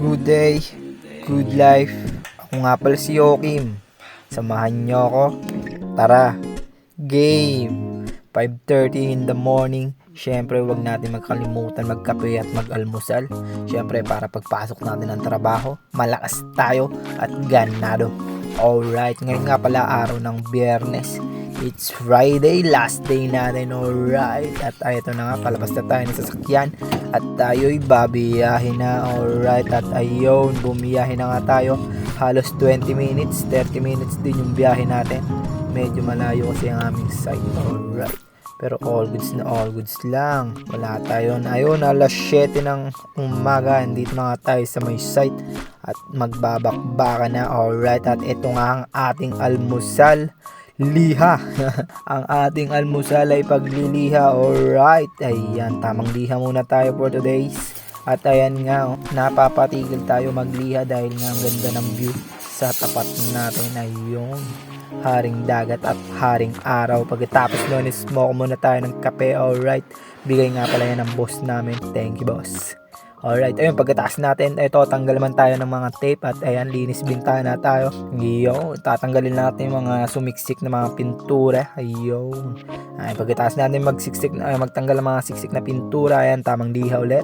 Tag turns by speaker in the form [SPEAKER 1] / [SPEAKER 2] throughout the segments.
[SPEAKER 1] Good day, good life. Ako nga pala si Joakim. Samahan nyo ako. Tara, game! 5:30 in the morning. Siyempre, wag natin magkalimutan magkape at mag-almusal. Siyempre, para pagpasok natin ng trabaho, malakas tayo at ganado. Alright, ngayon nga pala araw ng Biyernes. It's Friday, last day natin, alright. At ito na nga, palabas na tayo ng sasakyan. At tayo'y babiyahin na, alright. At ayun, bumiyahin na nga tayo. Halos 20 minutes, 30 minutes din yung biyahe natin. Medyo malayo kasi ang aming site, alright. Pero all goods lang. Wala tayo na. Ayun, alas 7 ng umaga. Andito na nga tayo sa may site. At magbabakbaka na, alright. At ito nga ang ating almusal. Liha. Ang ating almusal ay pagliliha. Alright. Ayan, tamang liha muna tayo for today's. At ayan nga, napapatigil tayo magliha dahil nga ang ganda ng view sa tapat natin. Ayun, haring dagat at haring araw. Pagkatapos nun is smoke muna tayo ng kape. Alright, bigay nga pala yan ng boss namin. Thank you, boss. Alright, ayun, pagkataas natin, ito, tanggal man tayo ng mga tape. At ayan, linis bintana tayo. Ayun, tatanggalin natin yung mga sumiksik na mga pintura. Ayun, ay, pagkataas natin magtanggal ng mga siksik na pintura. Ayan, tamang liha ulit.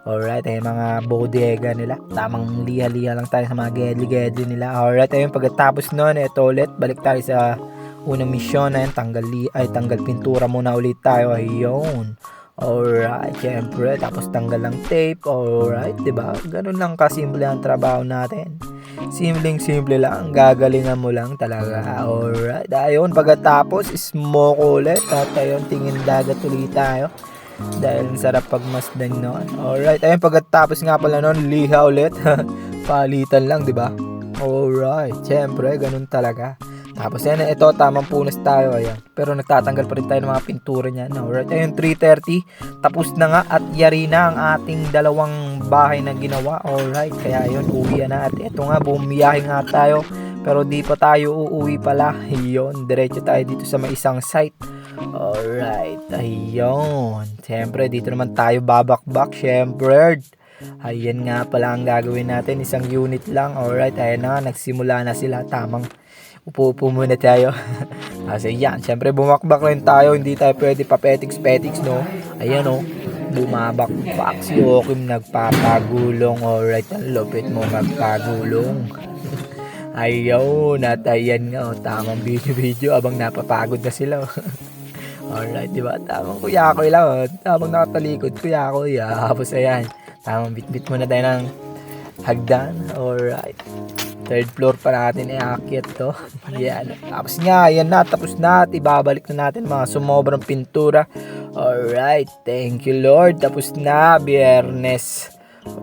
[SPEAKER 1] Alright, ayun, mga bodega nila. Tamang liha-liha lang tayo sa mga gedli-gedli nila. Alright, ayun, pagkatapos nun, ito ulit, balik tayo sa unang misyon. Ayan, tanggal pintura muna ulit tayo. Ayun. Alright, syempre, tapos tanggal ng tape. Alright, diba? Ganun lang kasimple ang trabaho natin. Simpleng-simple lang, gagalingan mo lang talaga. Alright, ayun, pagkatapos smoke ulit. At ayun, tingin dagat ulit tayo dahil sarap pagmasdan nun. Alright, ayun, pagkatapos nga pala nun, liha ulit. Palitan lang, diba? Alright, syempre, ganun talaga. Tapos yan, ito, tamang punas tayo, ayan. Pero nagtatanggal pa rin tayo ng mga pintura niyan. Alright, ayun, 3:30. Tapos na nga at yari na ang ating dalawang bahay na ginawa. Alright, kaya yun, uwi na. At ito nga, bumiyahe nga tayo. Pero di pa tayo uuwi pala. Ayun, diretso tayo dito sa may isang site. Alright, ayun. Siyempre, dito naman tayo babakbak, syempre. Ayan nga pala ang gagawin natin, isang unit lang. Alright, ayan na, nagsimula na sila. Tamang upo-upo muna tayo. Kasi yan, syempre bumakbak rin tayo. Hindi tayo pwede papetiks-petiks, no? Ayan, no? Bumabakbak si Joakim, nagpapagulong. Alright, ang lupit mo magpagulong. Ayun, at ayan nga, tamang video-video abang napapagod na sila. Alright, diba? Tamang kuya-kuy lang, oh. Tamang nakatalikod, kuya-kuy. Tapos ayan, tamang bit-bit muna tayo ng hagdan. Alright, third floor pa natin iakyat to. Yan. Tapos nga, yan na. Tapos na. At ibabalik na natin mga sumobrang pintura. Alright. Thank you, Lord. Tapos na. Biyernes.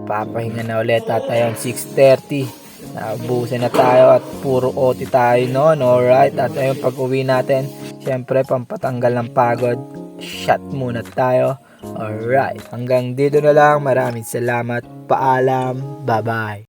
[SPEAKER 1] Papahinga na ulit. At ayun, 6:30. Naubusan na tayo at puro OT tayo noon. Alright. At ayun, pag uwi natin, syempre, pampatanggal ng pagod, shot muna tayo. Alright. Hanggang dito na lang. Maraming salamat. Paalam. Bye-bye.